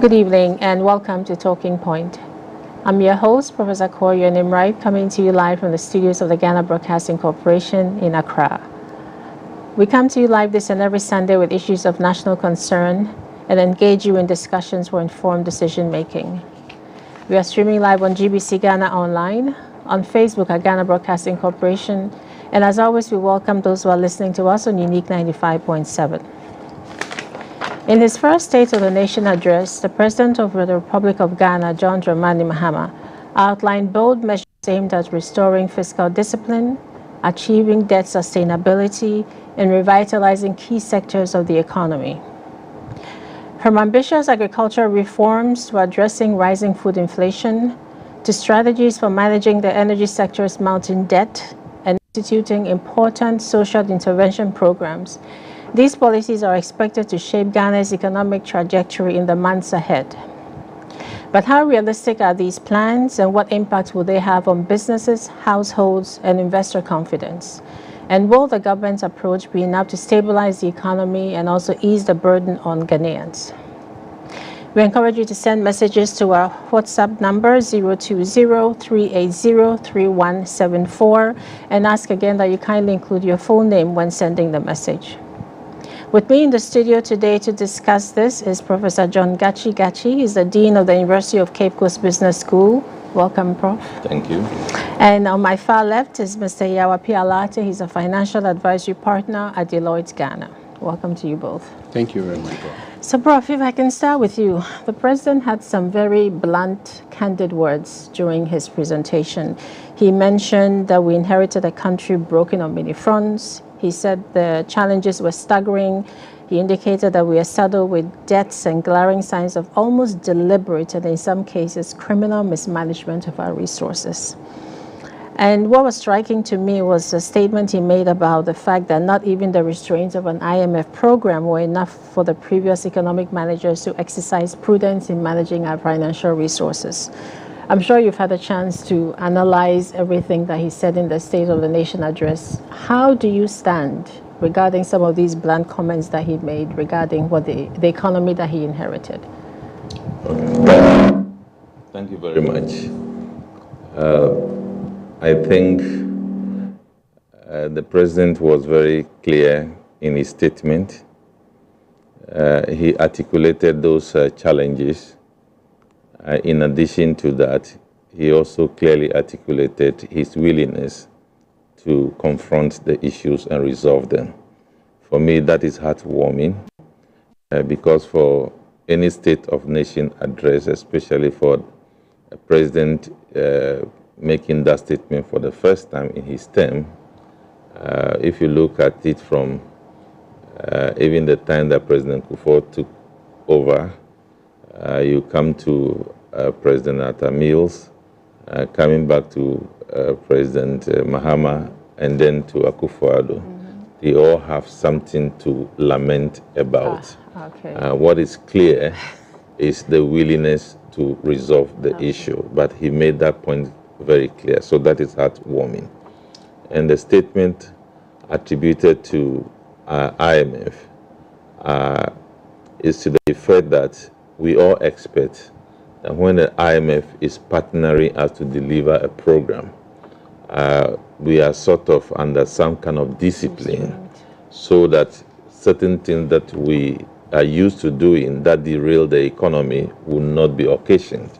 Good evening and welcome to Talking Point. I'm your host, Professor Koyo Nimrai, coming to you live from the studios of the Ghana Broadcasting Corporation in Accra. We come to you live this and every Sunday with issues of national concern and engage you in discussions for informed decision making. We are streaming live on GBC Ghana Online, on Facebook at Ghana Broadcasting Corporation, and as always, we welcome those who are listening to us on Unique 95.7. In his first State of the Nation address, the President of the Republic of Ghana, John Dramani Mahama, outlined bold measures aimed at restoring fiscal discipline, achieving debt sustainability, and revitalizing key sectors of the economy. From ambitious agricultural reforms to addressing rising food inflation, to strategies for managing the energy sector's mounting debt and instituting important social intervention programs, these policies are expected to shape Ghana's economic trajectory in the months ahead. But how realistic are these plans and what impact will they have on businesses, households, and investor confidence? And will the government's approach be enough to stabilize the economy and also ease the burden on Ghanaians? We encourage you to send messages to our WhatsApp number 020-380-3174 and ask again that you kindly include your full name when sending the message. With me in the studio today to discuss this is Professor John Gachi Gachi. He's the Dean of the University of Cape Coast Business School. Welcome, Prof. Thank you. And on my far left is Mr. Yawapi Alate. He's a Financial Advisory Partner at Deloitte Ghana. Welcome to you both. Thank you very much, Prof. So, Prof, if I can start with you. The President had some very blunt, candid words during his presentation. He mentioned that we inherited a country broken on many fronts. He said the challenges were staggering. He indicated that we are saddled with debts and glaring signs of almost deliberate and in some cases criminal mismanagement of our resources. And what was striking to me was a statement he made about the fact that not even the restraints of an IMF program were enough for the previous economic managers to exercise prudence in managing our financial resources. I'm sure you've had a chance to analyze everything that he said in the State of the Nation address. How do you stand regarding some of these blunt comments that he made regarding what the economy that he inherited? Thank you very much. I think the President was very clear in his statement. He articulated those challenges. In addition to that, he also clearly articulated his willingness to confront the issues and resolve them. For me, that is heartwarming because for any State of Nation address, especially for a President making that statement for the first time in his term, if you look at it from even the time that President Kufuor took over, you come to President Atta Mills, coming back to President Mahama, and then to Akufo-Addo. They all have something to lament about. Okay. What is clear is the willingness to resolve the issue, but he made that point very clear, so that is heartwarming. And the statement attributed to IMF is to the effect that we all expect that when the IMF is partnering us to deliver a program, we are sort of under some kind of discipline so that certain things that we are used to doing that derail the economy will not be occasioned.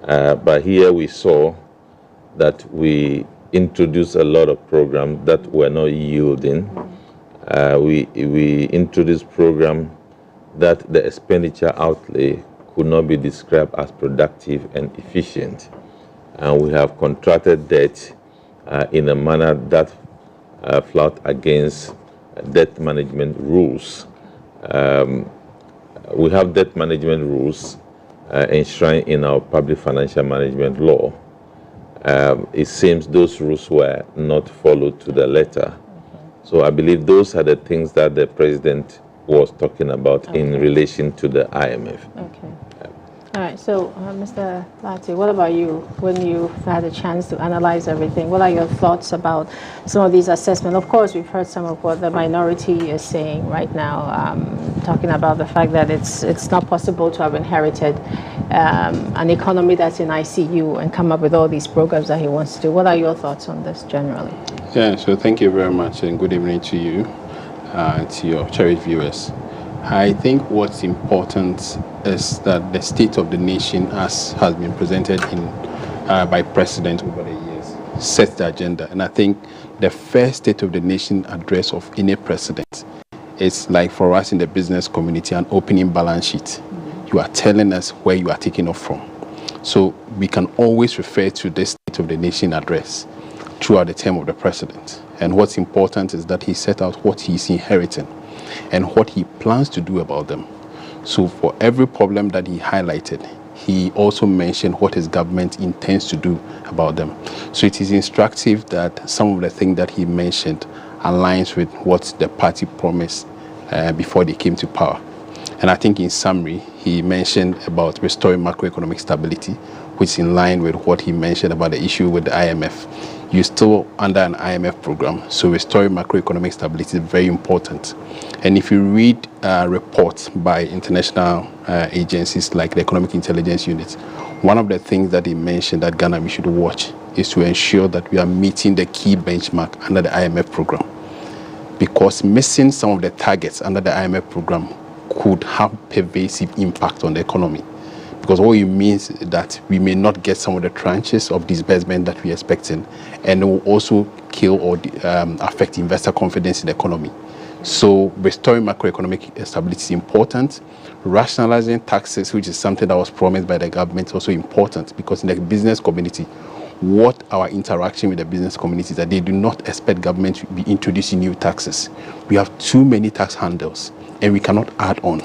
But here we saw that we introduced a lot of programs that were not yielding. We introduced programs that the expenditure outlay could not be described as productive and efficient. And we have contracted debt in a manner that flout against debt management rules. We have debt management rules enshrined in our public financial management law. It seems those rules were not followed to the letter. So I believe those are the things that the President was talking about in relation to the IMF. Okay. All right. So, Mr. Lati, what about you? When you had a chance to analyze everything, what are your thoughts about some of these assessments? Of course, we've heard some of what the minority is saying right now, talking about the fact that it's not possible to have inherited an economy that's in ICU and come up with all these programs that he wants to do. What are your thoughts on this generally? Yeah, so thank you very much, and good evening to you, to your cherished viewers. I think what's important is that the state of the nation, as has been presented by President over the years, sets the agenda. And I think the first state of the nation address of any president is, like for us in the business community, an opening balance sheet. You are telling us where you are taking off from. So we can always refer to the state of the nation address throughout the term of the president. And what's important is that he set out what he's inheriting and what he plans to do about them. So for every problem that he highlighted, he also mentioned what his government intends to do about them. So it is instructive that some of the things that he mentioned aligns with what the party promised before they came to power. And I think in summary, he mentioned about restoring macroeconomic stability, which is in line with what he mentioned about the issue with the IMF. You're still under an IMF program, so restoring macroeconomic stability is very important. And if you read reports by international agencies like the Economic Intelligence Unit, one of the things that he mentioned that Ghana we should watch is to ensure that we are meeting the key benchmark under the IMF program. Because missing some of the targets under the IMF program could have pervasive impact on the economy. Because what it means is that we may not get some of the tranches of disbursement that we're expecting, and it will also kill or affect investor confidence in the economy. So restoring macroeconomic stability is important. Rationalizing taxes, which is something that was promised by the government, is also important, because in the business community, what our interaction with the business community is that they do not expect government to be introducing new taxes. We have too many tax handles, and we cannot add on.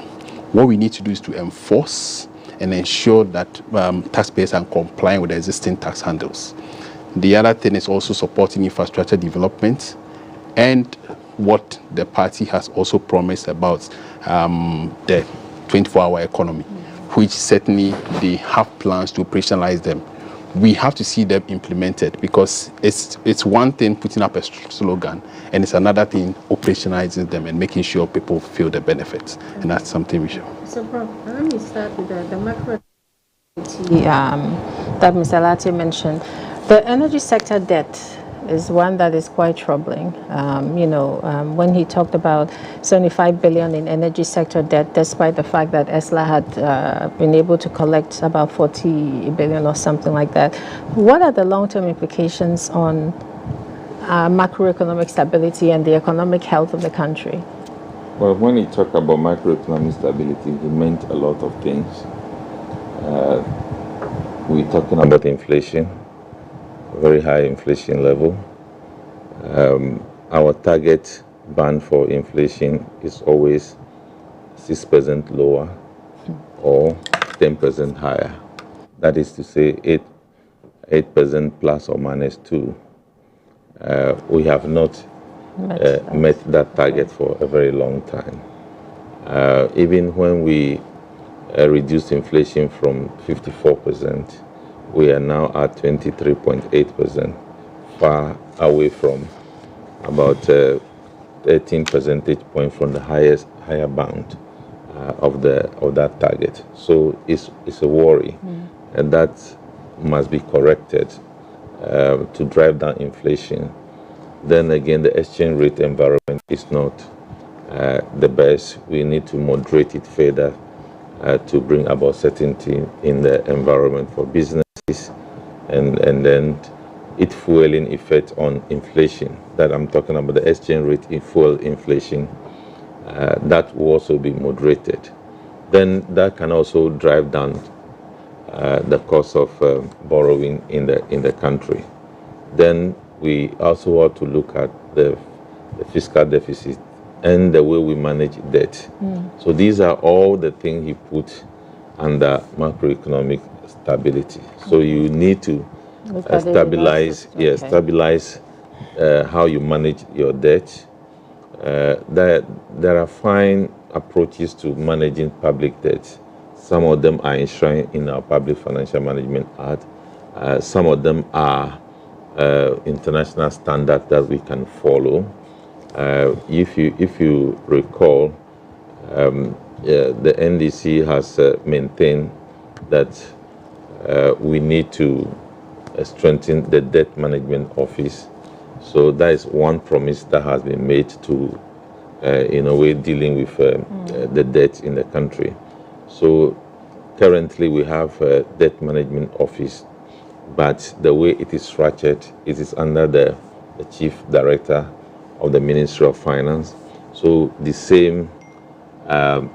What we need to do is to enforce and ensure that taxpayers are complying with the existing tax handles. The other thing is also supporting infrastructure development, and what the party has also promised about the 24-hour economy, which certainly they have plans to operationalize them. We have to see them implemented, because it's one thing putting up a slogan, and it's another thing operationalizing them and making sure people feel the benefits. And that's something we should. So, Prof, let me start with the macro that Mr. Lati mentioned. The energy sector debt is one that is quite troubling. When he talked about 75 billion in energy sector debt, despite the fact that ESLA had been able to collect about 40 billion or something like that. What are the long-term implications on macroeconomic stability and the economic health of the country? Well, when he talked about macroeconomic stability, he meant a lot of things. We're talking about inflation, very high inflation level. Our target band for inflation is always 6% lower or 10% higher. That is to say 8% plus or minus 2. We have not met that target for a very long time. Even when we reduced inflation from 54%, we are now at 23.8%, far away from about 13 percentage points from the higher bound of that target. So it's a worry, and that must be corrected to drive down inflation. Then again, the exchange rate environment is not the best. We need to moderate it further to bring about certainty in the environment for businesses, and then its fueling effect on inflation. That I'm talking about, the exchange rate fuel inflation, that will also be moderated. Then that can also drive down the cost of borrowing in the country. Then we also ought to look at the fiscal deficit and the way we manage debt. So these are all the things he put under macroeconomic stability. So you need to stabilize how you manage your debt. There are fine approaches to managing public debt, Some of them are enshrined in our Public Financial Management Act. Some of them are international standards that we can follow. If you recall, the NDC has maintained that we need to strengthen the debt management office. So that is one promise that has been made to, in a way, dealing with the debt in the country. So currently we have a debt management office, but the way it is structured, it is under the chief director of the Ministry of Finance. So the same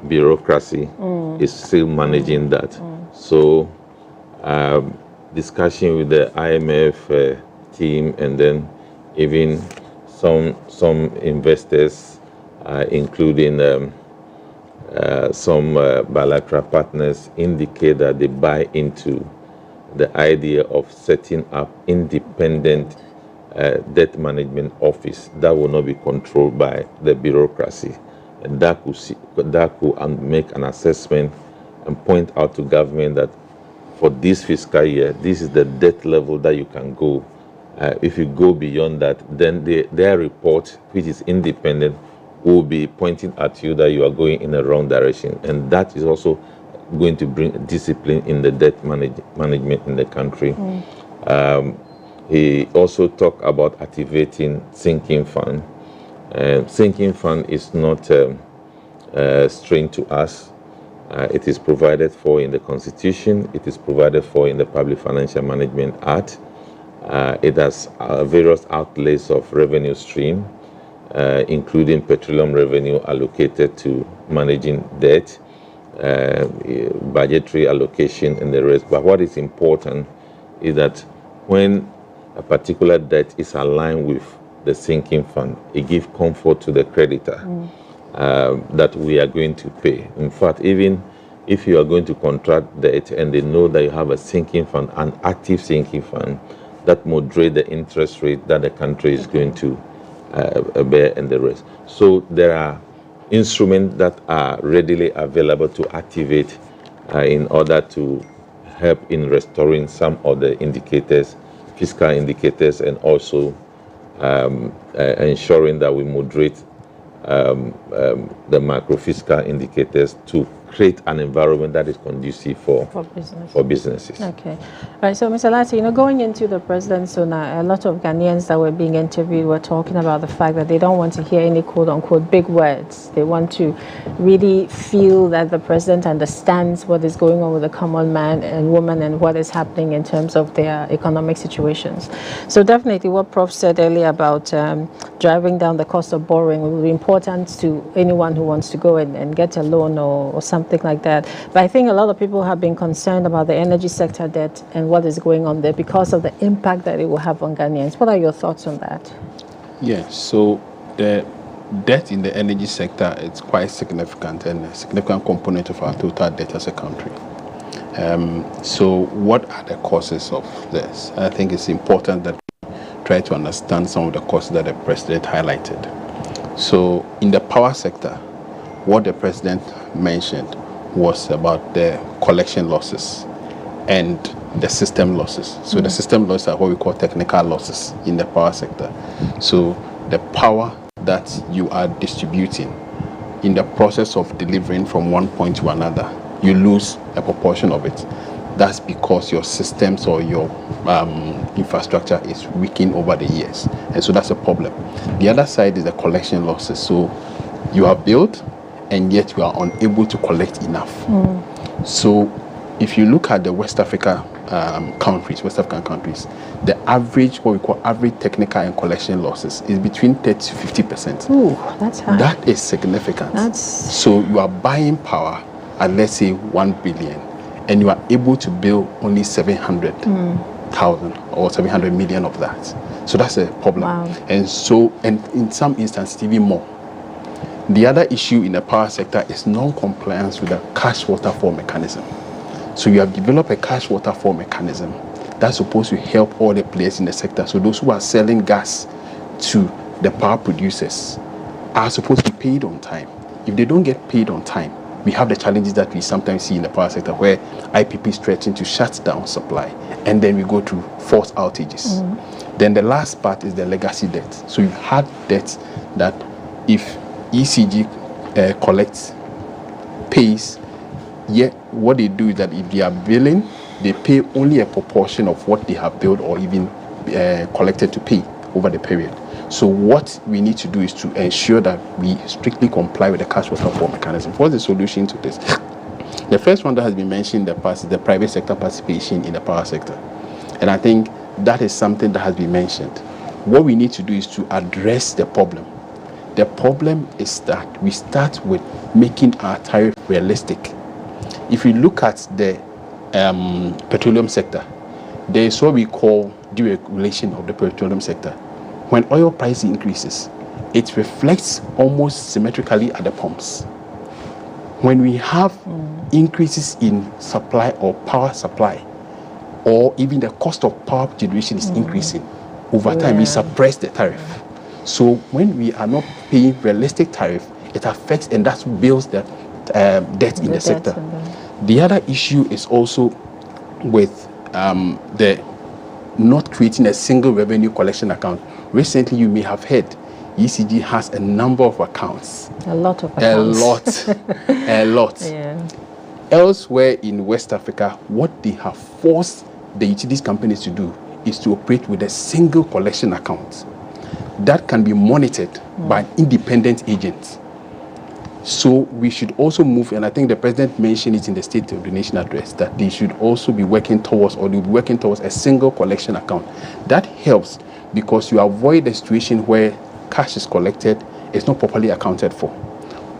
bureaucracy is still managing that. So discussion with the IMF team, and then even some investors, including some bilateral partners, indicate that they buy into the idea of setting up independent debt management office that will not be controlled by the bureaucracy, and that could make an assessment and point out to government that for this fiscal year, this is the debt level that you can go. If you go beyond that, then their report, which is independent, will be pointing at you that you are going in the wrong direction. And that is also going to bring discipline in the debt management in the country. He also talked about activating sinking fund. Sinking fund is not strange to us. It is provided for in the Constitution. It is provided for in the Public Financial Management Act. It has various outlets of revenue stream, including petroleum revenue allocated to managing debt, budgetary allocation, and the rest. But what is important is that when a particular debt is aligned with the sinking fund, it gives comfort to the creditor that we are going to pay. In fact, even if you are going to contract debt and they know that you have a sinking fund, an active sinking fund, that moderate the interest rate that the country is going to bear and the rest. So there are instruments that are readily available to activate in order to help in restoring some of the indicators, fiscal indicators, and also ensuring that we moderate the macro-fiscal indicators to create an environment that is conducive for businesses. Okay. All right. So, Mr. Lartey, going into the president's a lot of Ghanaians that were being interviewed were talking about the fact that they don't want to hear any quote-unquote big words. They want to really feel that the president understands what is going on with the common man and woman and what is happening in terms of their economic situations. So definitely what Prof said earlier about driving down the cost of borrowing will be important to anyone who wants to go and get a loan or something like that. But I think a lot of people have been concerned about the energy sector debt and what is going on there because of the impact that it will have on Ghanaians. What are your thoughts on that? Yes, so the debt in the energy sector is quite significant and a significant component of our total debt as a country. So what are the causes of this? I think it's important that we try to understand some of the causes that the president highlighted. So in the power sector, what the president mentioned was about the collection losses and the system losses. So the system losses are what we call technical losses in the power sector. So the power that you are distributing in the process of delivering from one point to another, you lose a proportion of it. That's because your systems or your infrastructure is weakening over the years. And so that's a problem. The other side is the collection losses. So you are built and yet you are unable to collect enough. So if you look at the West African countries, the average, what we call average technical and collection losses is between 30 to 50%. Ooh, that's high. That is significant. So you are buying power at, let's say, 1 billion, and you are able to build only 700,000 or 700 million of that. So that's a problem. Wow. And in some instances, even more. The other issue in the power sector is non-compliance with the cash waterfall mechanism. So you have developed a cash waterfall mechanism that's supposed to help all the players in the sector. So those who are selling gas to the power producers are supposed to be paid on time. If they don't get paid on time, we have the challenges that we sometimes see in the power sector where IPPs threaten to shut down supply, and then we go through forced outages. Then the last part is the legacy debt. So you've had debts that if ECG collects, pays, yet what they do is that if they are billing, they pay only a proportion of what they have billed or even collected to pay over the period. So what we need to do is to ensure that we strictly comply with the cash water fall mechanism. What's the solution to this? The first one that has been mentioned in the past is the private sector participation in the power sector. And I think that is something that has been mentioned. What we need to do is to address the problem. The problem is that we start with making our tariff realistic. If you look at the petroleum sector, there is what we call deregulation of the petroleum sector. When oil price increases, it reflects almost symmetrically at the pumps. When we have increases in supply or power supply, or even the cost of power generation is increasing, over time we suppress the tariff. So when we are not paying realistic tariff, it affects, and that builds the debt in the sector. The other issue is also with the not creating a single revenue collection account. Recently, you may have heard ECG has a number of accounts. A lot of accounts. A lot. Yeah. Elsewhere in West Africa, what they have forced the utilities companies to do is to operate with a single collection account that can be monitored by an independent agent. So we should also move, and I think the president mentioned it in the State of the Nation address, that they should also be working towards, or they'll be working towards a single collection account. That helps because you avoid a situation where cash is collected, it's not properly accounted for,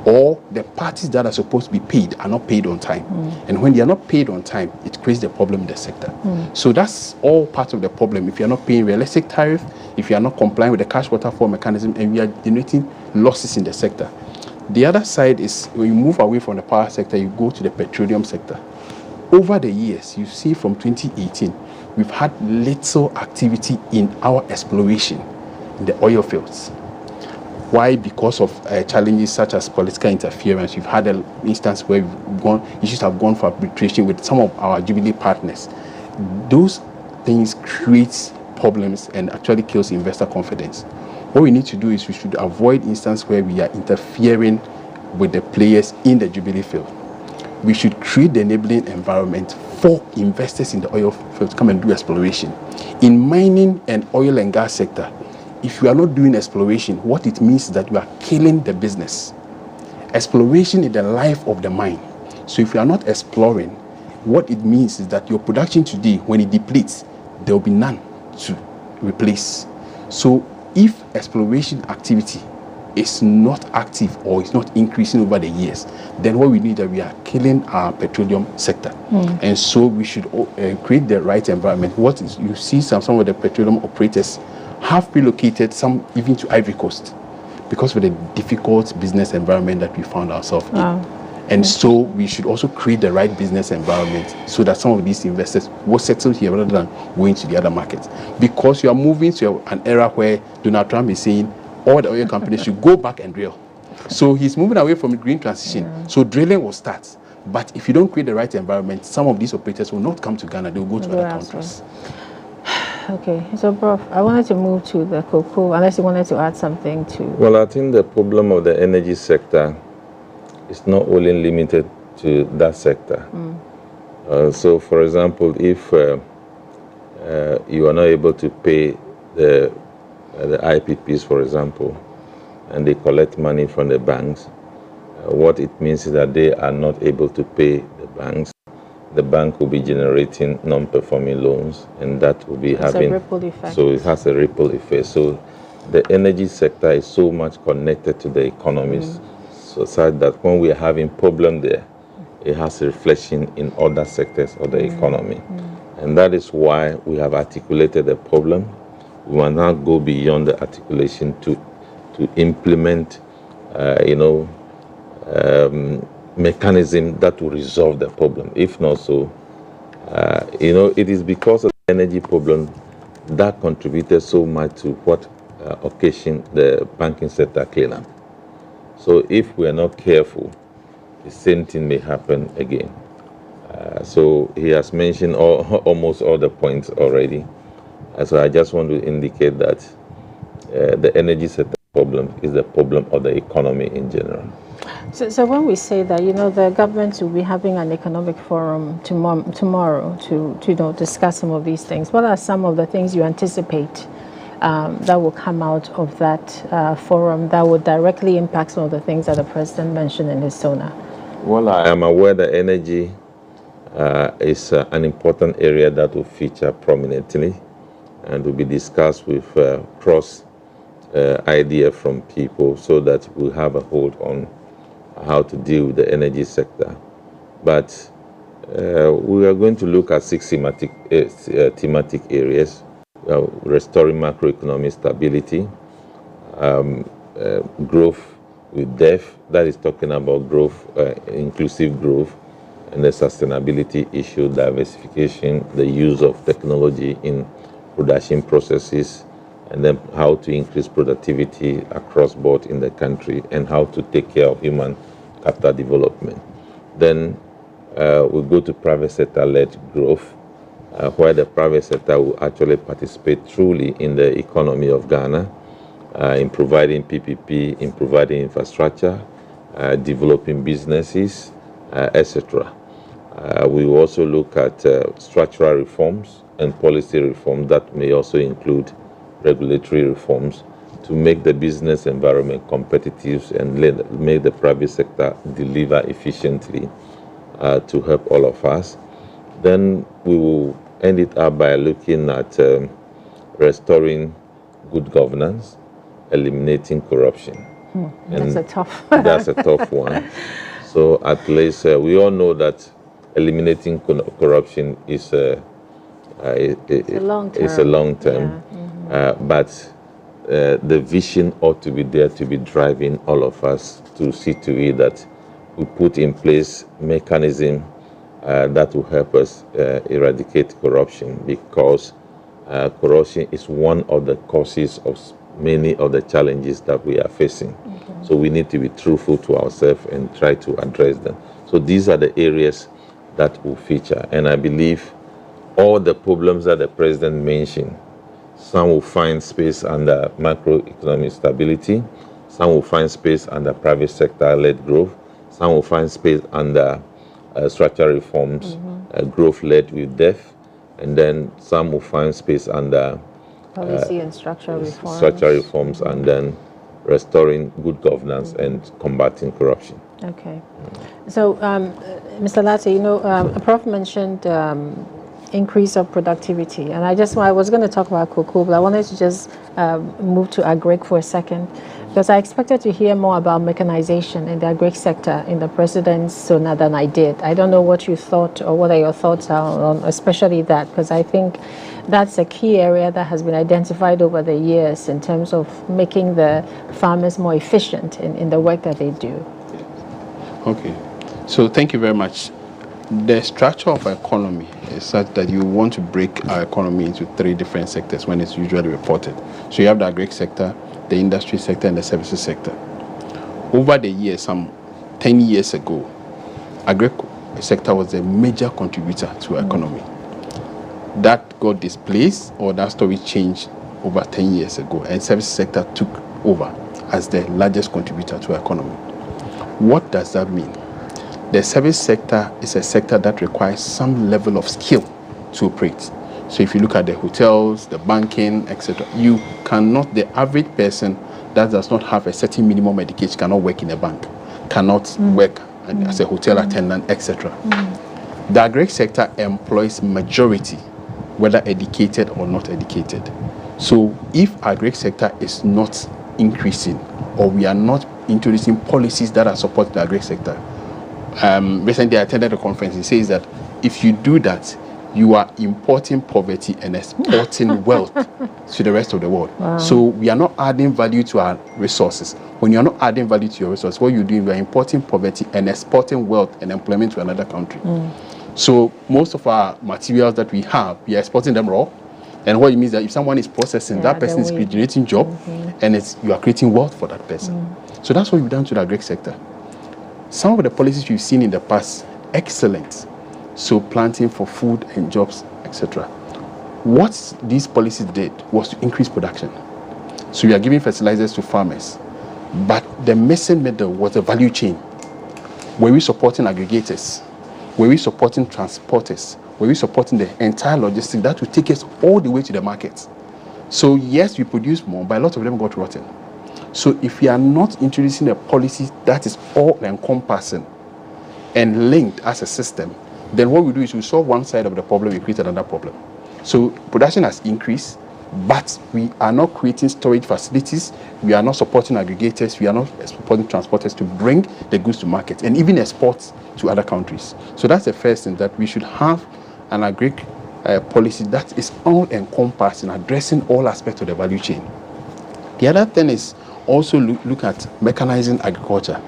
or the parties that are supposed to be paid are not paid on time. And when they are not paid on time, it creates the problem in the sector. So that's all part of the problem. If you're not paying realistic tariff, if you are not complying with the cash waterfall mechanism, and we are generating losses in the sector. The other side is when you move away from the power sector, you go to the petroleum sector. Over the years, you see from 2018, we've had little activity in our exploration in the oil fields. Why? Because of challenges such as political interference. We've had an instance where issues have gone for arbitration with some of our Jubilee partners. Those things create problems and actually kills investor confidence. What we need to do is we should avoid instances where we are interfering with the players in the Jubilee field. We should create the enabling environment for investors in the oil field to come and do exploration. In mining and oil and gas sector, if you are not doing exploration, what it means is that you are killing the business. Exploration is the life of the mine. So if you are not exploring, what it means is that your production today, when it depletes, there will be none to replace. So if exploration activity is not active or is not increasing over the years, then what we need is that we are killing our petroleum sector. And so we should create the right environment. What is, you see some of the petroleum operators have relocated, some even to Ivory Coast, because of the difficult business environment that we found ourselves in. And so we should also create the right business environment so that some of these investors will settle here rather than going to the other markets. Because you are moving to an era where Donald Trump is saying all the oil companies should go back and drill. So he's moving away from the green transition. So drilling will start. But if you don't create the right environment, some of these operators will not come to Ghana, they will go to other countries. Okay, so Prof, I wanted to move to the cocoa, unless you wanted to add something to... Well, I think the problem of the energy sector is not only limited to that sector. So, for example, if you are not able to pay the IPPs, for example, and they collect money from the banks, what it means is that they are not able to pay the banks. The bank will be generating non-performing loans, and that will be having... a ripple effect. So it has a ripple effect. So the energy sector is so much connected to the economies, so that when we are having problem there, it has a reflection in other sectors of the economy. And that is why we have articulated the problem. We will now go beyond the articulation to implement, mechanism that will resolve the problem. If not so, it is because of the energy problem that contributed so much to what occasioned the banking sector cleanup. So if we are not careful, the same thing may happen again. So he has mentioned almost all the points already. So I just want to indicate that the energy sector problem is the problem of the economy in general. So when we say that, the government will be having an economic forum tomorrow to discuss some of these things, what are some of the things you anticipate that will come out of that forum that would directly impact some of the things that the president mentioned in his SONA? Well, I am aware that energy is an important area that will feature prominently and will be discussed with cross idea from people so that we'll have a hold on how to deal with the energy sector. But we are going to look at 6 thematic areas: restoring macroeconomic stability, growth with depth, that is talking about growth, inclusive growth, and the sustainability issue, diversification, the use of technology in production processes, and then how to increase productivity across board in the country, and how to take care of human capital development. Then we go to private sector-led growth, where the private sector will actually participate truly in the economy of Ghana, in providing PPP, in providing infrastructure, developing businesses, etc. We will also look at structural reforms and policy reform that may also include regulatory reforms to make the business environment competitive and make the private sector deliver efficiently to help all of us. Then we will end it up by looking at restoring good governance, eliminating corruption. That's a tough That's a tough one. So at least we all know that eliminating corruption is a long term. Yeah. But the vision ought to be there to be driving all of us to see to it that we put in place mechanism that will help us eradicate corruption, because corruption is one of the causes of many of the challenges that we are facing. Okay. So we need to be truthful to ourselves and try to address them. So these are the areas that will feature. And I believe all the problems that the president mentioned, some will find space under macroeconomic stability, some will find space under private sector-led growth, some will find space under structural reforms, growth-led with depth, and then some will find space under policy and structural reforms, and then restoring good governance and combating corruption. Okay. So, Mr. Lartey, Prof mentioned increase of productivity, and I was going to talk about cocoa, but I wanted to just move to agric for a second, because I expected to hear more about mechanization in the agric sector in the president's SONA than I did. I don't know what you thought, or what are your thoughts on especially that, because I think that's a key area that has been identified over the years in terms of making the farmers more efficient in the work that they do. Okay, so thank you very much. The structure of our economy is such that you want to break our economy into 3 different sectors when it's usually reported. So you have the agric sector, the industry sector, and the services sector. Over the years, some 10 years ago, agric sector was a major contributor to our economy. That got displaced, or that story changed over 10 years ago, and services sector took over as the largest contributor to our economy. What does that mean? The service sector is a sector that requires some level of skill to operate. So if you look at the hotels, the banking, etc., you cannot, the average person that does not have a certain minimum education cannot work in a bank, cannot work as a hotel attendant, etc. The agric sector employs majority, whether educated or not educated. So if agric sector is not increasing, or we are not introducing policies that are supporting the agric sector, recently I attended a conference. It says that if you do that, you are importing poverty and exporting wealth to the rest of the world. Wow. So we are not adding value to our resources. When you are not adding value to your resources, what you're doing, we are importing poverty and exporting wealth and employment to another country. So most of our materials that we have, we are exporting them raw. And what it means that if someone is processing, that person is generating job, and you are creating wealth for that person. So that's what we've done to the agric sector. Some of the policies we've seen in the past, excellent. So planting for food and jobs, etc. What these policies did was to increase production. So we are giving fertilizers to farmers. But the missing middle was the value chain. Were we supporting aggregators? Were we supporting transporters? Were we supporting the entire logistics that would take us all the way to the market? So yes, we produce more, but a lot of them got rotten. So if we are not introducing a policy that is all-encompassing and linked as a system, then what we do is we solve one side of the problem, we create another problem. So production has increased, but we are not creating storage facilities, we are not supporting aggregators, we are not supporting transporters to bring the goods to market and even export to other countries. So that's the first thing, that we should have an agric policy that is all-encompassing, addressing all aspects of the value chain. The other thing is also look at mechanizing agriculture.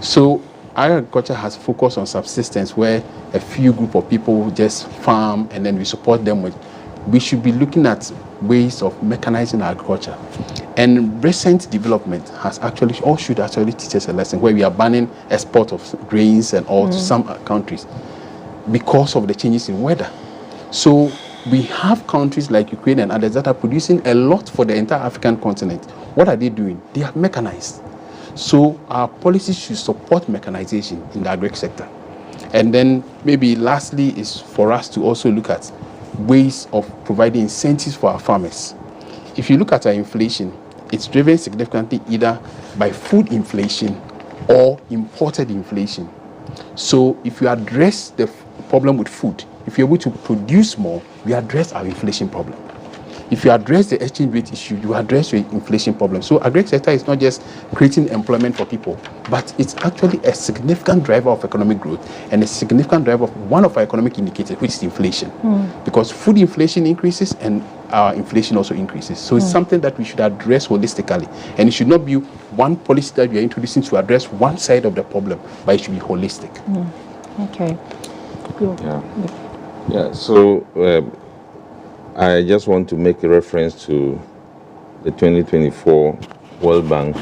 So agriculture has focused on subsistence, where a few group of people just farm and then we support them with. We should be looking at ways of mechanizing agriculture. And recent development has actually, or should actually teach us a lesson, where we are banning export of grains and all to some countries because of the changes in weather. So we have countries like Ukraine and others that are producing a lot for the entire African continent. What are they doing? They have mechanized. So our policies should support mechanization in the agri sector. And then maybe lastly is for us to also look at ways of providing incentives for our farmers. If you look at our inflation, it's driven significantly either by food inflation or imported inflation. So if you address the problem with food, if you're able to produce more, we address our inflation problem. If you address the exchange rate issue, you address your inflation problem. So agri sector is not just creating employment for people, but it's actually a significant driver of economic growth and a significant driver of one of our economic indicators, which is inflation. Because food inflation increases and our inflation also increases. So it's something that we should address holistically. And it should not be one policy that we are introducing to address one side of the problem, but it should be holistic. Okay. So I just want to make a reference to the 2024 World Bank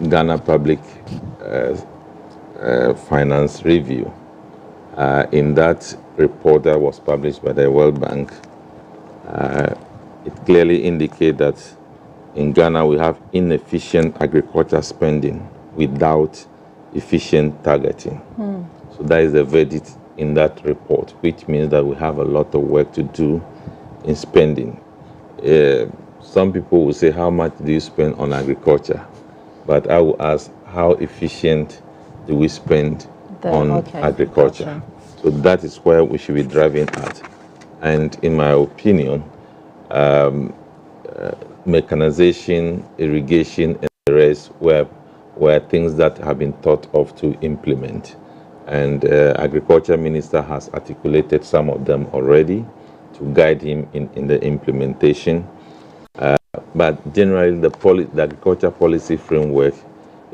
Ghana Public Finance Review. In that report that was published by the World Bank, it clearly indicates that in Ghana we have inefficient agriculture spending without efficient targeting. So that is the verdict in that report, which means that we have a lot of work to do in spending. Some people will say, how much do you spend on agriculture? But I will ask, how efficient do we spend on agriculture? So that is where we should be driving at. And in my opinion, mechanization, irrigation, and the rest were things that have been thought of to implement. And Agriculture Minister has articulated some of them already to guide him in the implementation. But generally, the agriculture policy framework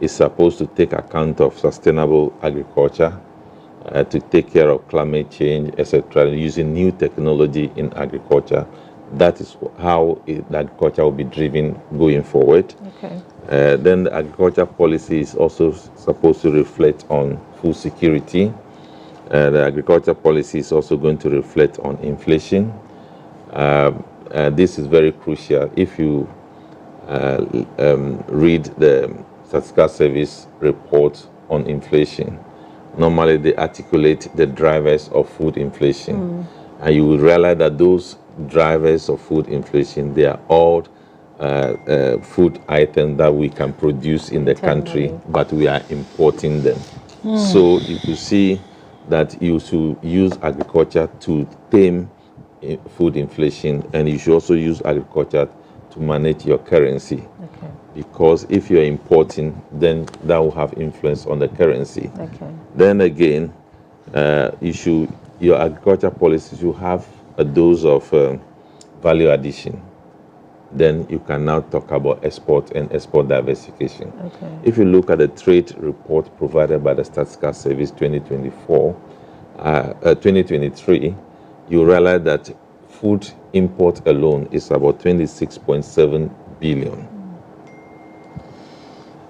is supposed to take account of sustainable agriculture, to take care of climate change, etc., using new technology in agriculture. That is how the agriculture will be driven going forward. Then the agriculture policy is also supposed to reflect on food security. The agriculture policy is also going to reflect on inflation. This is very crucial. If you read the Statistical Service report on inflation, normally they articulate the drivers of food inflation. And you will realize that those drivers of food inflation, they are all food items that we can produce in the country, but we are importing them. So you could see that you should use agriculture to tame food inflation, and you should also use agriculture to manage your currency. Because if you're importing, then that will have influence on the currency. Then again, your agriculture policy should have a dose of value addition. Then you can now talk about export and export diversification. If you look at the trade report provided by the Statistical Service 2023, you realize that food import alone is about 26.7 billion.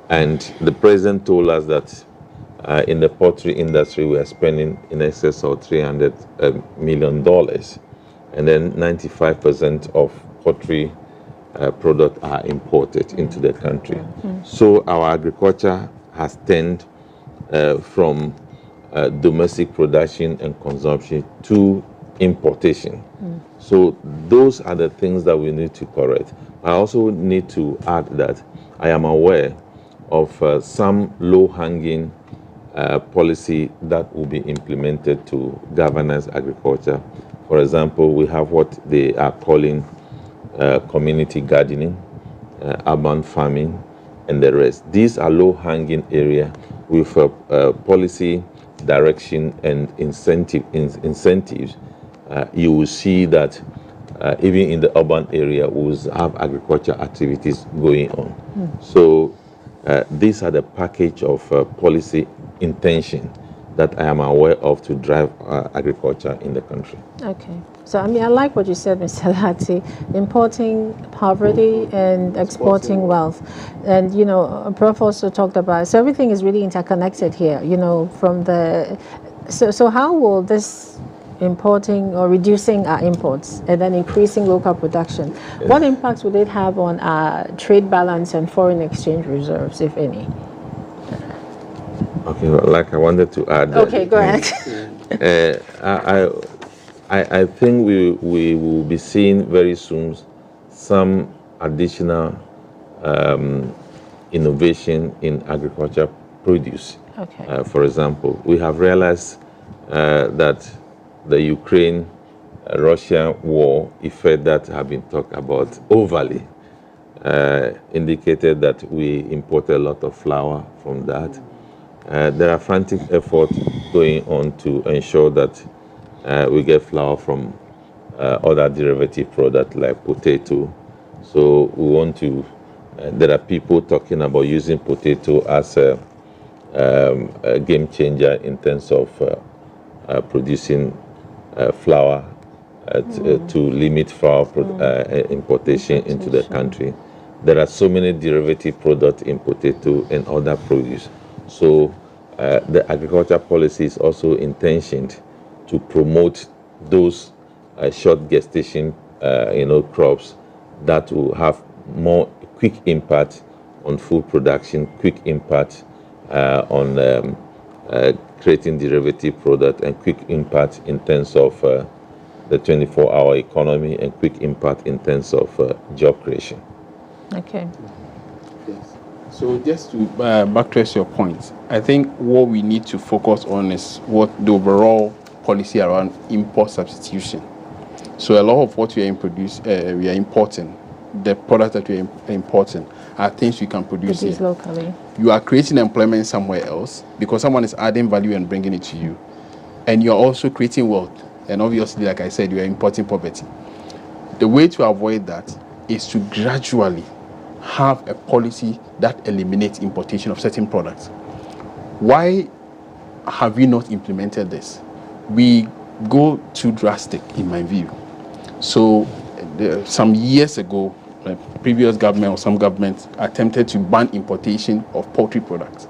And the president told us that In the poultry industry, we are spending in excess of $300 million. And then 95% of poultry products are imported into the country. So our agriculture has turned from domestic production and consumption to importation. So those are the things that we need to correct. I also need to add that I am aware of some low-hanging policy that will be implemented to governance agriculture. For example, we have what they are calling community gardening, urban farming, and the rest. These are low-hanging areas with policy direction and incentives. You will see that even in the urban area, we will have agriculture activities going on. So these are the package of policy intention that I am aware of to drive agriculture in the country. Okay. So, I mean, I like what you said, Mr. Lati, importing poverty and exporting wealth. And, you know, Prof also talked about, so everything is really interconnected here, you know, from the, so how will this importing or reducing our imports and then increasing local production, what impact would it have on our trade balance and foreign exchange reserves, if any? Okay, well, like I wanted to add. Okay, go ahead. I think we will be seeing very soon some additional innovation in agriculture produce. Okay. For example, we have realized that the Ukraine-Russia war effect that have been talked about overly indicated that we import a lot of flour from that. There are frantic efforts going on to ensure that we get flour from other derivative products like potato. So we want to, there are people talking about using potato as a game changer in terms of producing flour to limit flour importation into the country. There are so many derivative products in potato and other produce. So the agriculture policy is also intentioned to promote those short gestation, crops that will have more quick impact on food production, quick impact on creating derivative product, and quick impact in terms of the 24-hour economy, and quick impact in terms of job creation. Okay. Yes. So just to backtrace your point, I think what we need to focus on is what the overall policy around import substitution. So a lot of what we are importing, the products that we are importing, are things we can produce here Locally. You are creating employment somewhere else because someone is adding value and bringing it to you, and you're also creating wealth. And obviously, like I said, you are importing poverty. The way to avoid that is to gradually have a policy that eliminates importation of certain products. Why have we not implemented this? We go too drastic, in my view. So some years ago, the previous government or some governments attempted to ban importation of poultry products.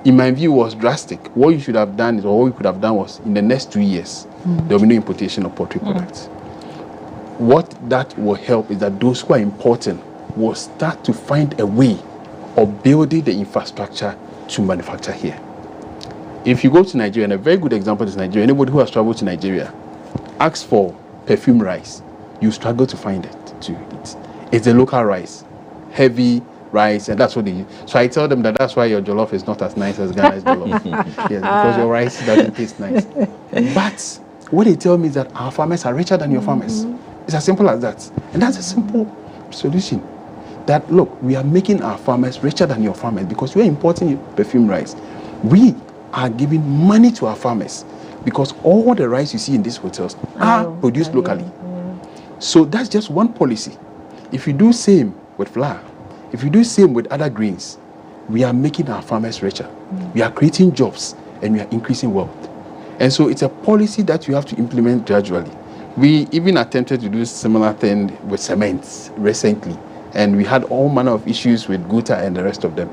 In my view, it was drastic. What you should have done is, or what we could have done was, in the next 2 years, there will be no importation of poultry products. What that will help is that those who are importing will start to find a way of building the infrastructure to manufacture here. If you go to Nigeria, and a very good example is Nigeria, anybody who has traveled to Nigeria, ask for perfume rice, you struggle to find it to eat. It's a local rice, heavy rice, and that's what they use. So I tell them that that's why your jollof is not as nice as Ghana's jollof. Yes, because your rice doesn't taste nice. But what they tell me is that our farmers are richer than your farmers. It's as simple as that. And that's a simple solution. That, look, we are making our farmers richer than your farmers because we are importing perfume rice. We are giving money to our farmers because all the rice you see in these hotels are produced locally. So that's just one policy. If you do same with flour, if you do same with other grains, we are making our farmers richer. We are creating jobs and we are increasing wealth. And so it's a policy that you have to implement gradually. We even attempted to do a similar thing with cement recently, and we had all manner of issues with Guta and the rest of them.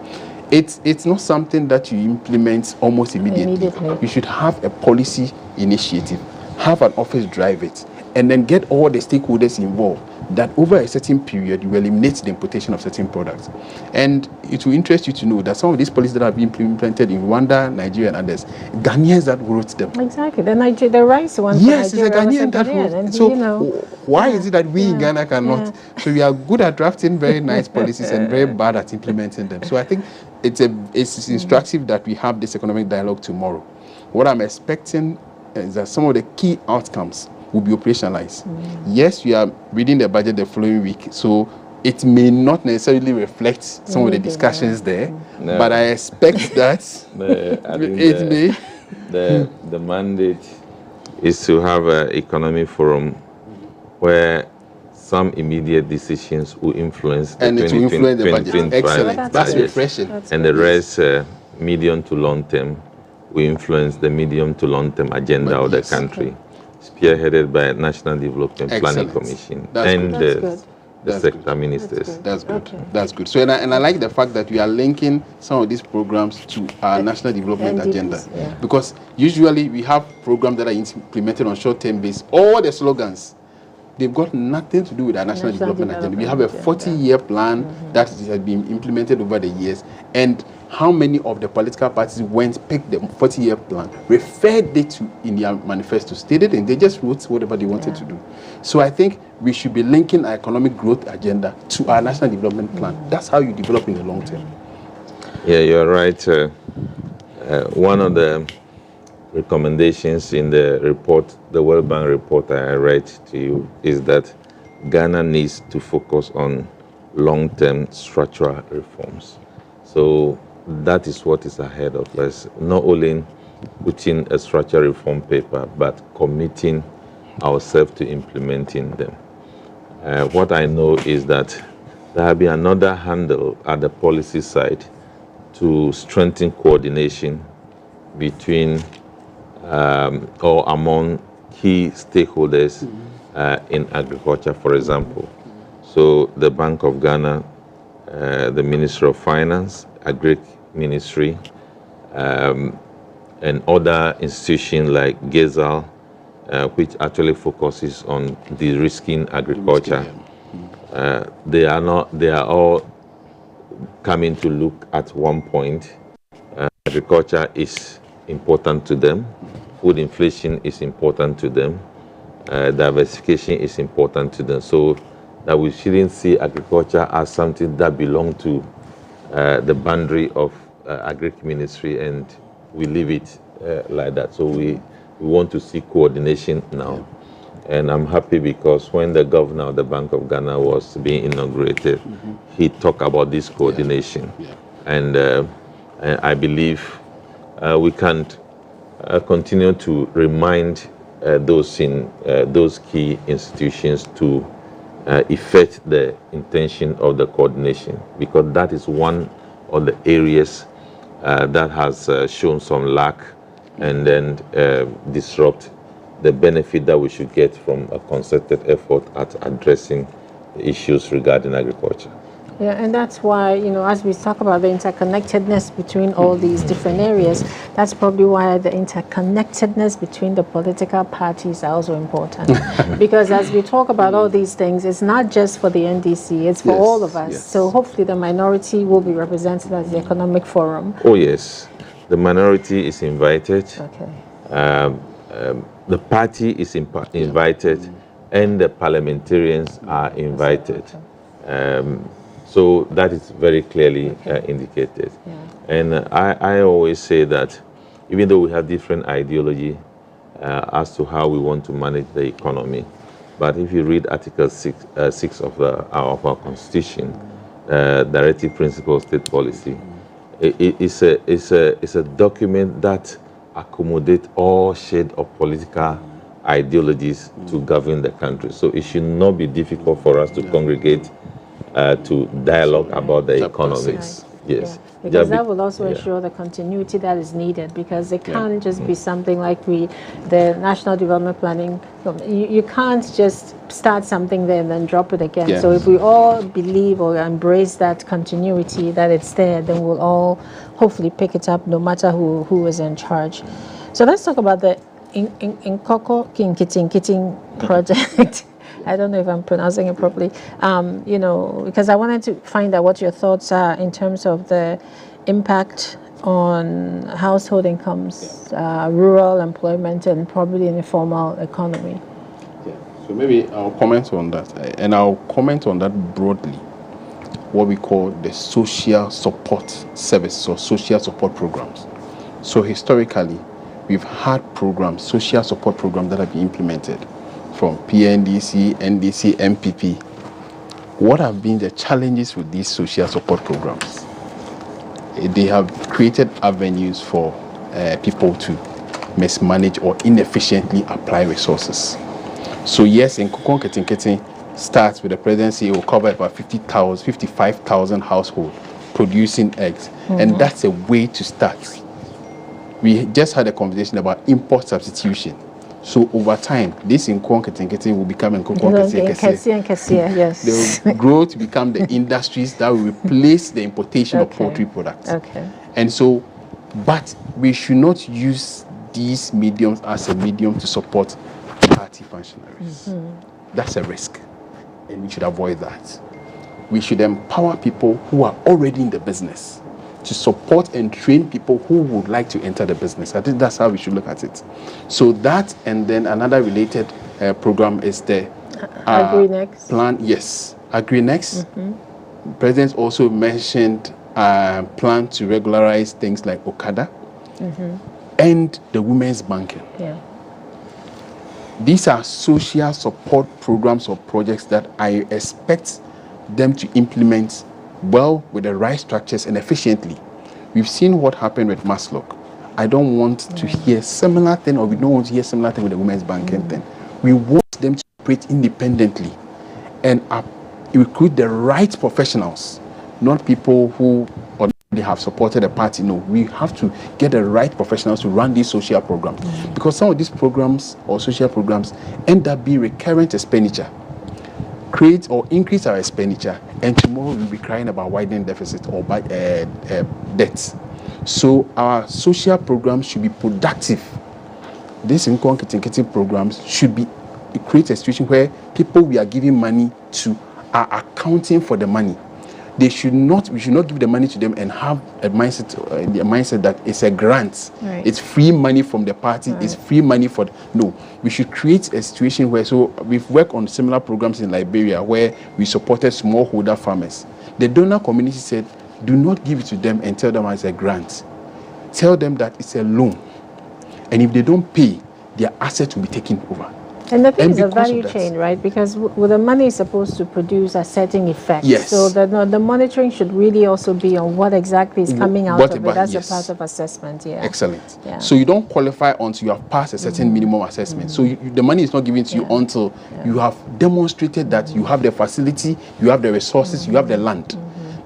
it's not something that you implement almost immediately. You should have a policy initiative, have an office drive it, and then get all the stakeholders involved, that over a certain period, you eliminate the importation of certain products. And it will interest you to know that some of these policies that have been implemented in Rwanda, Nigeria, and others, Ghanaians that wrote them. Exactly. The rice one. Yes, it's a Ghanaian that wrote. So why is it that we in Ghana cannot? Yeah. So we are good at drafting very nice policies and very bad at implementing them. So I think it's instructive that we have this economic dialogue tomorrow. What I'm expecting is that some of the key outcomes will be operationalized. Yes, we are reading the budget the following week, so it may not necessarily reflect some of the discussions there, but I expect that the mandate is to have an economic forum where some immediate decisions will influence the 2025 Excellent. That's refreshing. And the rest, medium to long term, will influence the medium to long term agenda of the country, spearheaded by National Development Planning Commission and the sector ministers. That's good. That's good. So, and I like the fact that we are linking some of these programs to our national development agenda, because usually we have programs that are implemented on short-term basis. All the slogans, they've got nothing to do with our national development agenda. We have a 40-year plan that has been implemented over the years, and how many of the political parties picked the 40-year plan, referred it to in their manifesto, stated, and they just wrote whatever they wanted to do. So I think we should be linking our economic growth agenda to our national development plan. That's how you develop in the long term. Yeah, you're right. One of the recommendations in the report, the World Bank report I read to you, is that Ghana needs to focus on long-term structural reforms. So that is what is ahead of us, not only putting a structural reform paper, but committing ourselves to implementing them. What I know is that there will be another handle at the policy side to strengthen coordination between or among key stakeholders in agriculture, for example. So the Bank of Ghana, the Ministry of Finance, Agric Ministry, and other institutions like GEZAL, which actually focuses on de-risking agriculture. They are all coming to look at one point. Agriculture is important to them. Food inflation is important to them. Diversification is important to them. So that we shouldn't see agriculture as something that belongs to the boundary of Agric Ministry, and we leave it like that. So we want to see coordination now. And I'm happy because when the governor of the Bank of Ghana was being inaugurated, he talked about this coordination. And I believe we can continue to remind those key institutions to effect the intention of the coordination, because that is one of the areas that has shown some lack and then disrupt the benefit that we should get from a concerted effort at addressing issues regarding agriculture. Yeah, and that's why, as we talk about the interconnectedness between all these different areas, that's probably why the interconnectedness between the political parties are also important. Because as we talk about all these things, it's not just for the NDC, it's for all of us. So hopefully the minority will be represented at the Economic Forum. Oh, yes. The minority is invited. Okay. The party is invited, and the parliamentarians are invited. So that is very clearly indicated. And I always say that even though we have different ideology as to how we want to manage the economy, but if you read Article 6 of our Constitution, Directive Principle of State Policy, it's a document that accommodates all shades of political ideologies to govern the country. So it should not be difficult for us to congregate to dialogue about the economy. Yes. Because that will also ensure the continuity that is needed, because it can't just be something like the National Development Planning, you can't just start something there and then drop it again. So if we all believe or embrace that continuity, that it's there, then we'll all hopefully pick it up no matter who is in charge. So let's talk about the Nkoko Kinkiting project. I don't know if I'm pronouncing it properly, because I wanted to find out what your thoughts are in terms of the impact on household incomes, rural employment, and probably in the formal economy. Yeah. So maybe I'll comment on that, and I'll comment on that broadly, what we call the social support services or social support programs. So historically, we've had programs, social support programs that have been implemented from PNDC, NDC, MPP. What have been the challenges with these social support programs? They have created avenues for people to mismanage or inefficiently apply resources. So yes, in Nkoko Kinkiting starts with the presidency, it will cover about 55,000 households producing eggs. And that's a way to start. We just had a conversation about import substitution. So over time, this Nkoko Kinkiting will become Nkoko Kesiye. Yes. They will grow to become the industries that will replace the importation of poultry products. Okay. And so, but we should not use these mediums as a medium to support party functionaries. That's a risk, and we should avoid that. We should empower people who are already in the business to support and train people who would like to enter the business. I think that's how we should look at it. So that, and then another related program is the AgriNext plan. Yes, AgriNext. President also mentioned plan to regularize things like Okada and the women's banking. Yeah. These are social support programs or projects that I expect them to implement well with the right structures and efficiently. We've seen what happened with Maslock. I don't want to hear similar thing, or we don't want to hear similar thing with the women's banking thing. We want them to operate independently and recruit the right professionals, not people who already have supported a party. No, we have to get the right professionals to run these social programs, because some of these programs or social programs end up being recurrent expenditure. Create or increase our expenditure, and tomorrow we'll be crying about widening deficit or debts. So our social programs should be productive. These Nkoko Kinkiting programs should be create a situation where people we are giving money to are accounting for the money. We should not give the money to them and have a mindset that it's a grant. Right. It's free money from the party. Right. It's free money for no. We should create a situation where, so we've worked on similar programs in Liberia where we supported smallholder farmers. The donor community said, do not give it to them and tell them it's a grant. Tell them that it's a loan. And if they don't pay, their assets will be taken over. And the thing is a value chain, right? Because the money is supposed to produce a certain effect. Yes. So the monitoring should really also be on what exactly is coming out of it. That's a part of assessment, yeah. Excellent. Yeah. So you don't qualify until you have passed a certain minimum assessment. So the money is not given to you until you have demonstrated that you have the facility, you have the resources, you have the land.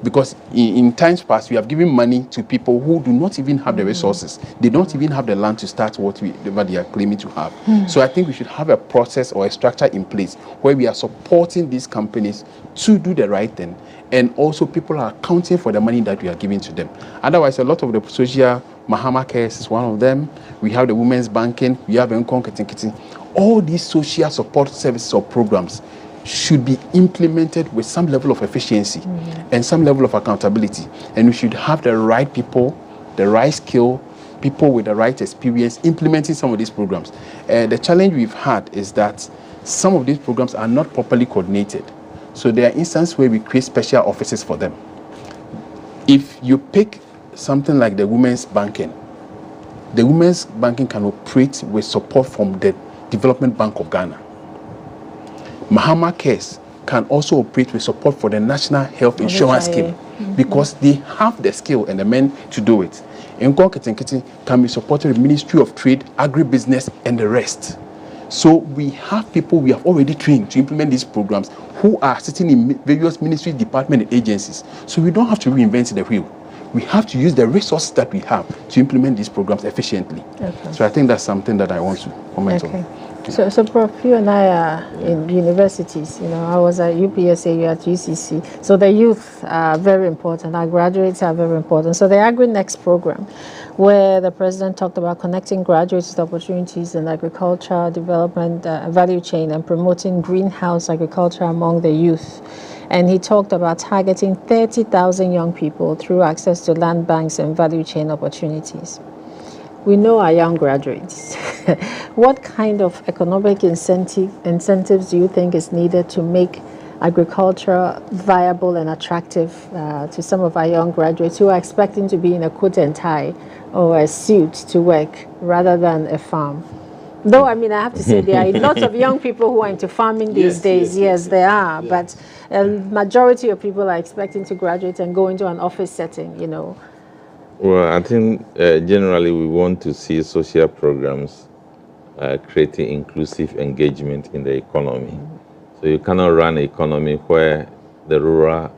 Because in times past, we have given money to people who do not even have the resources. They don't even have the land to start whatever they are claiming to have. So I think we should have a process or a structure in place where we are supporting these companies to do the right thing. And also people are accounting for the money that we are giving to them. Otherwise, a lot of the social, Mahama Cares is one of them. We have the women's banking. We have Nkoko Kinkiting. All these social support services or programs should be implemented with some level of efficiency and some level of accountability. And we should have the right people, the right skill, people with the right experience implementing some of these programs. The challenge we've had is that some of these programs are not properly coordinated. So there are instances where we create special offices for them. If you pick something like the women's banking can operate with support from the Development Bank of Ghana. Mahama Cares can also operate with support for the National Health Insurance Scheme because they have the skill and the men to do it. Nkoko Kinkiting can be supported with Ministry of Trade, Agribusiness, and the rest. So we have people we have already trained to implement these programs who are sitting in various ministry, department, and agencies. So we don't have to reinvent the wheel. we have to use the resources that we have to implement these programs efficiently. Okay. So I think that's something that I want to comment on. So, Prof, you and I are in universities. You know, I was at UPSA, you're at UCC. So the youth are very important. Our graduates are very important. So the AgriNext program, where the president talked about connecting graduates with opportunities in agriculture, development, value chain, and promoting greenhouse agriculture among the youth. And he talked about targeting 30,000 young people through access to land banks and value chain opportunities. We know our young graduates. What kind of economic incentives do you think is needed to make agriculture viable and attractive to some of our young graduates who are expecting to be in a coat and tie or a suit to work rather than a farm? Though, I mean, I have to say there are lots of young people who are into farming these days. Yes, there are. Yeah. But a majority of people are expecting to graduate and go into an office setting, you know. Well, I think generally we want to see social programs creating inclusive engagement in the economy. So you cannot run an economy where the rural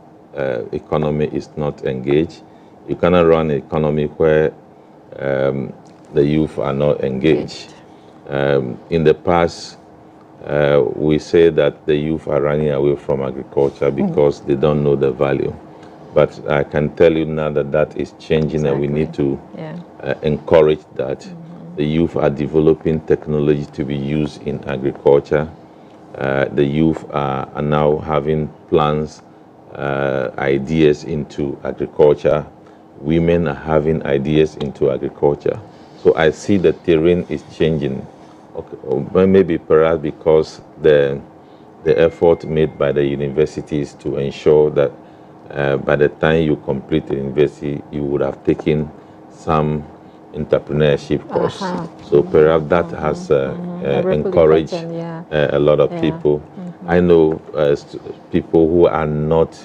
economy is not engaged. You cannot run an economy where the youth are not engaged. In the past, we say that the youth are running away from agriculture because they don't know the value. But I can tell you now that that is changing, and we need to encourage that. The youth are developing technology to be used in agriculture. The youth are now having plans, ideas into agriculture. Women are having ideas into agriculture. So I see the terrain is changing. Okay, maybe perhaps because the effort made by the universities to ensure that by the time you complete the university, you would have taken some entrepreneurship course. So perhaps that has encouraged a lot of people. I know people who are not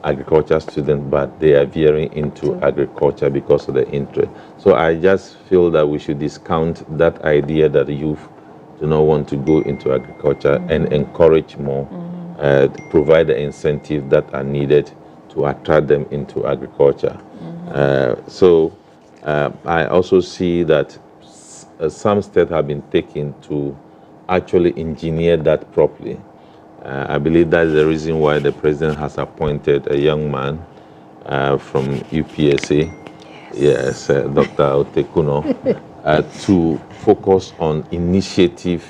agriculture students, but they are veering into agriculture because of the interest. So I just feel that we should discount that idea that the youth do not want to go into agriculture and encourage more, provide the incentives that are needed to attract them into agriculture. I also see that some steps have been taken to actually engineer that properly. I believe that is the reason why the president has appointed a young man from UPSA, Dr. Otekuno, to focus on initiative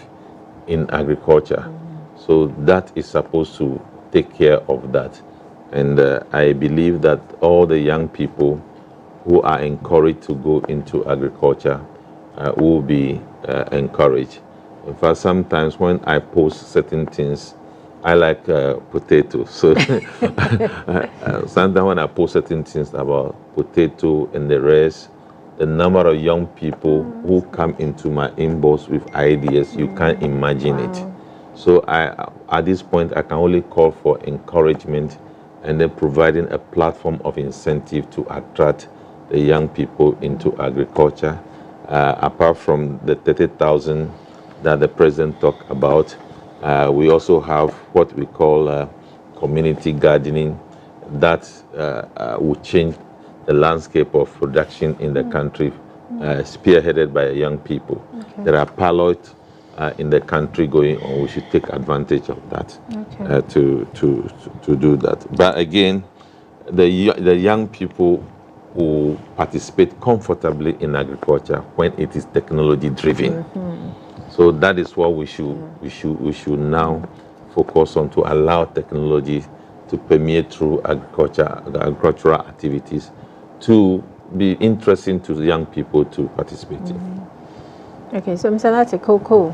in agriculture. So that is supposed to take care of that. And I believe that all the young people who are encouraged to go into agriculture will be encouraged. In fact, sometimes when I post certain things, I like potatoes. So sometimes when I post certain things about potato and the rest, the number of young people who come into my inbox with ideas, you can't imagine it. So at this point, I can only call for encouragement and then providing a platform of incentive to attract the young people into agriculture. Apart from the 30,000 that the president talked about, we also have what we call community gardening that will change the landscape of production in the country, spearheaded by young people. There are pilots in the country going on. We should take advantage of that to do that. But again, the young people who participate comfortably in agriculture when it is technology driven. So that is what we should now focus on, to allow technology to permeate through agricultural activities, to be interesting to young people to participate in. Okay, so Mr. Latikoko.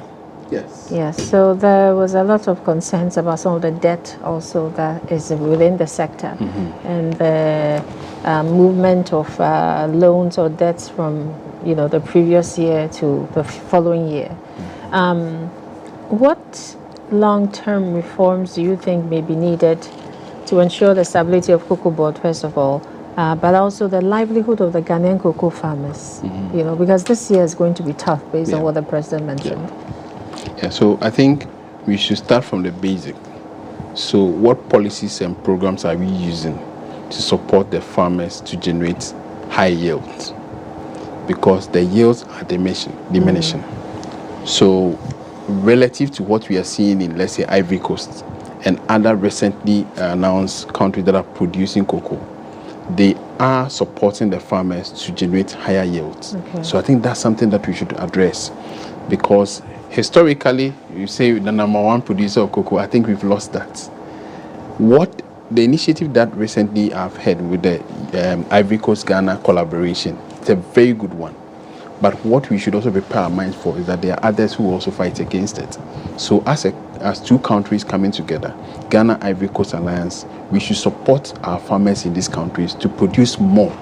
Yes. Yes, so there was a lot of concerns about some of the debt also that is within the sector, and the movement of loans or debts from the previous year to the following year. What long-term reforms do you think may be needed to ensure the stability of Cocoa Board, first of all, but also the livelihood of the Ghanaian cocoa farmers? Because this year is going to be tough based on what the president mentioned. Yeah, so I think we should start from the basic. So what policies and programs are we using to support the farmers to generate high yields, because the yields are diminishing. So relative to what we are seeing in, let's say, Ivory Coast and other recently announced countries that are producing cocoa, they are supporting the farmers to generate higher yields. Okay. So I think that's something that we should address, because historically, you say the number one producer of cocoa, I think we've lost that. What the initiative that recently I've had with the Ivory Coast Ghana collaboration, it's a very good one. But what we should also prepare our minds for is that there are others who also fight against it. So as two countries coming together, Ghana Ivory Coast Alliance, we should support our farmers in these countries to produce more.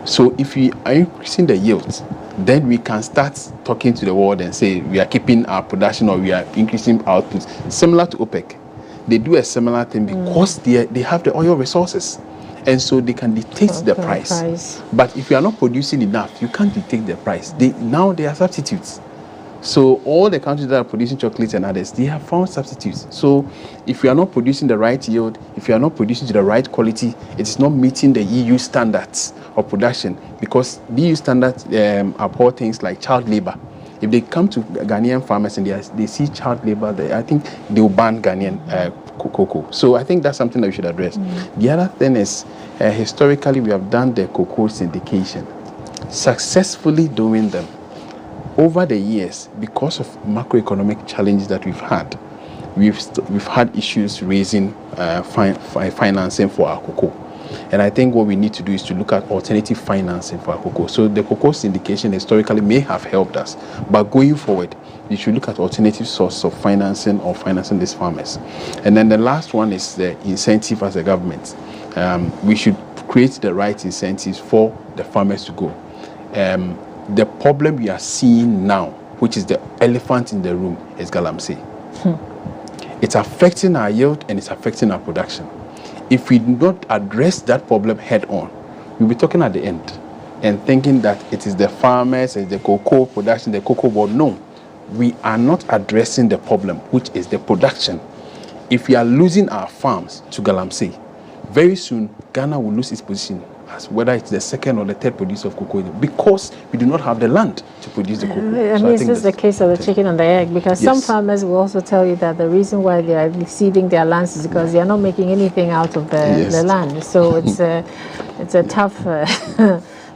So if we are increasing the yields, then we can start talking to the world and say we are keeping our production or we are increasing output. Similar to OPEC. They do a similar thing because they have the oil resources. And so they can dictate the price. But if you are not producing enough, you can't dictate the price. Now they are substitutes. So all the countries that are producing chocolates and others, they have found substitutes. So if you are not producing the right yield, if you are not producing to the right quality, it is not meeting the EU standards of production, because the EU standards abhor things like child labor. If they come to Ghanaian farmers and they see child labor, I think they will ban Ghanaian cocoa. So I think that's something that we should address. The other thing is, historically, we have done the cocoa syndication, successfully doing them. Over the years, because of macroeconomic challenges that we've had, we've had issues raising financing for our cocoa. And I think what we need to do is to look at alternative financing for our cocoa. So the cocoa syndication historically may have helped us, but going forward, we should look at alternative sources of financing or financing these farmers. And then the last one is the incentive as a government. We should create the right incentives for the farmers to go. The problem we are seeing now, which is the elephant in the room, is galamsey. It's affecting our yield and it's affecting our production. If we do not address that problem head on, we'll be talking at the end and thinking that it is the farmers, it's the cocoa production, the cocoa board. No, we are not addressing the problem, which is the production. If we are losing our farms to galamsey, very soon Ghana will lose its position as whether it's the second or the third producer of cocoa, because we do not have the land to produce the cocoa. I mean, it's just the case of the chicken and the egg, because some farmers will also tell you that the reason why they are ceding their lands is because they are not making anything out of the land. So it's a tough.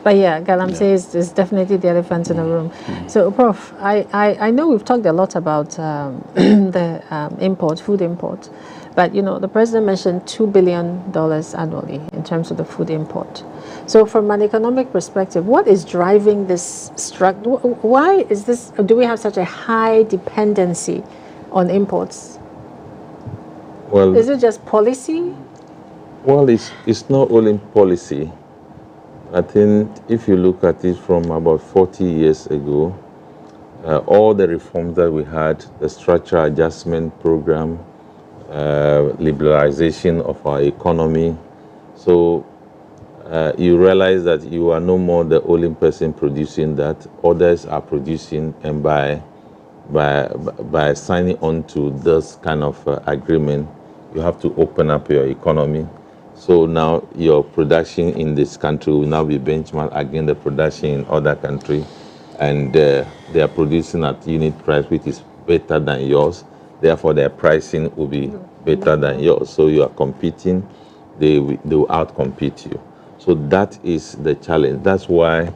But yeah, galamsey is definitely the elephant in the room. So, Prof, I know we've talked a lot about the food import. But, you know, the president mentioned $2 billion annually in terms of the food import. So from an economic perspective, what is driving this struggle? Why is this, do we have such a high dependency on imports? Well, is it just policy? Well, it's not only policy. I think if you look at it from about 40 years ago, all the reforms that we had, the structural adjustment program, liberalization of our economy. So you realize that you are no more the only person producing that. Others are producing, and by signing on to this kind of agreement, you have to open up your economy. So now your production in this country will now be benchmarked against the production in other countries, and they are producing at unit price which is better than yours. Therefore, their pricing will be better than yours. So you are competing, they will outcompete you. So that is the challenge. That's why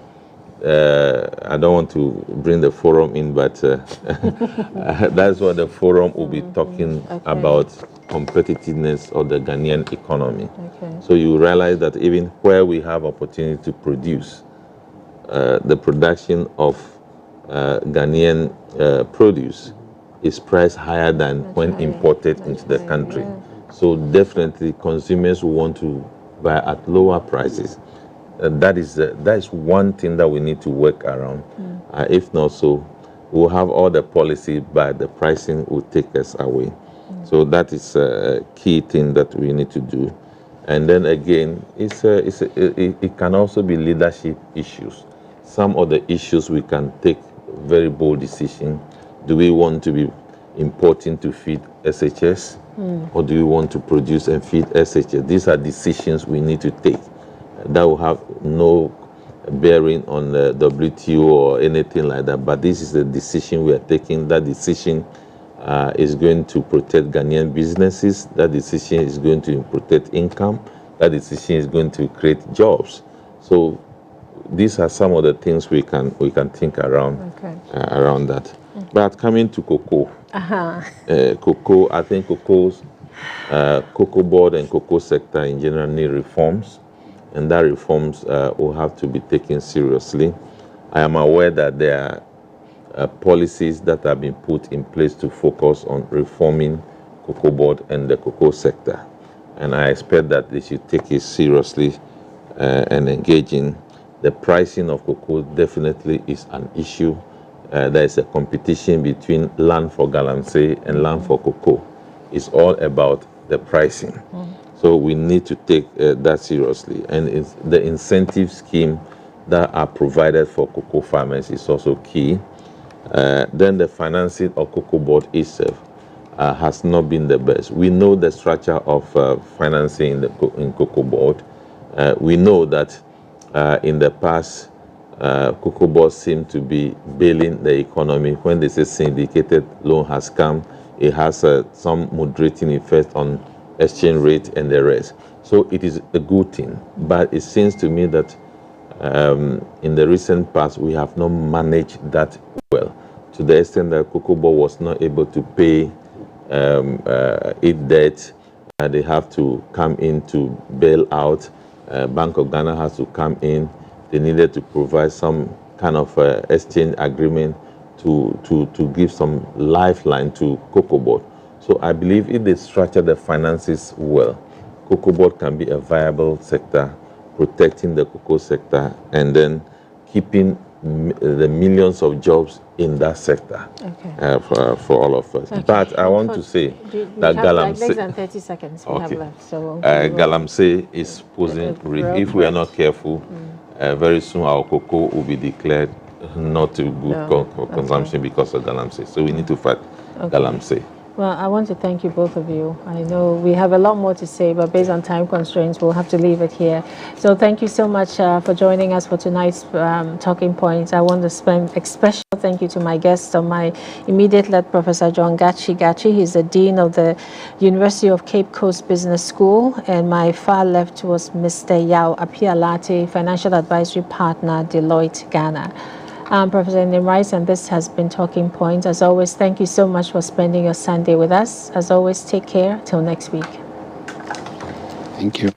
I don't want to bring the forum in, but that's what the forum will be talking about, competitiveness of the Ghanaian economy. So you realize that even where we have opportunity to produce, the production of Ghanaian produce is priced higher than when imported into the country. So definitely consumers want to buy at lower prices. That is one thing that we need to work around. If not so, we'll have all the policy, but the pricing will take us away. So that is a key thing that we need to do. And then again, it can also be leadership issues. Some of the issues we can take very bold decision. Do we want to be importing to feed SHS? or do we want to produce and feed SHS? These are decisions we need to take. That will have no bearing on the WTO or anything like that, but this is the decision we are taking. That decision is going to protect Ghanaian businesses. That decision is going to protect income. That decision is going to create jobs. So these are some of the things we can think around around that. But coming to cocoa, cocoa, I think cocoa board and cocoa sector in general need reforms, and that reforms will have to be taken seriously. I am aware that there are policies that have been put in place to focus on reforming cocoa board and the cocoa sector, and I expect that they should take it seriously and engage in. The pricing of cocoa definitely is an issue. There is a competition between land for galamsey and land for cocoa. It's all about the pricing. So we need to take that seriously. And it's the incentive scheme that are provided for cocoa farmers is also key. Then the financing of cocoa board itself has not been the best. We know the structure of financing in cocoa board. We know that in the past, cocoa board seemed to be bailing the economy. When they say syndicated loan has come, it has some moderating effect on exchange rate and the rest. So it is a good thing. But it seems to me that in the recent past, we have not managed that well, to the extent that cocoa board was not able to pay its debt. They have to come in to bail out. Bank of Ghana has to come in. They needed to provide some kind of exchange agreement to give some lifeline to cocoa board. So I believe if they structure the finances well, cocoa board can be a viable sector, protecting the cocoa sector and then keeping the millions of jobs in that sector for all of us. But I want to say that galamsey, less than 30 seconds we have left. So galamsey is posing risk. If we are not careful, very soon our cocoa will be declared not to good consumption because of galamsey. So we need to fight galamsey. Well, I want to thank you, both of you. I know we have a lot more to say, but based on time constraints, we'll have to leave it here. So thank you so much for joining us for tonight's Talking Points. I want to spend a special thank you to my guests on my immediate left, Professor John Gachi. He's the Dean of the University of Cape Coast Business School. And my far left was Mr. Yao Apialate, Financial Advisory Partner, Deloitte, Ghana. I'm Professor Enim Rice, and this has been Talking Points. As always, thank you so much for spending your Sunday with us. As always, take care. Till next week. Thank you.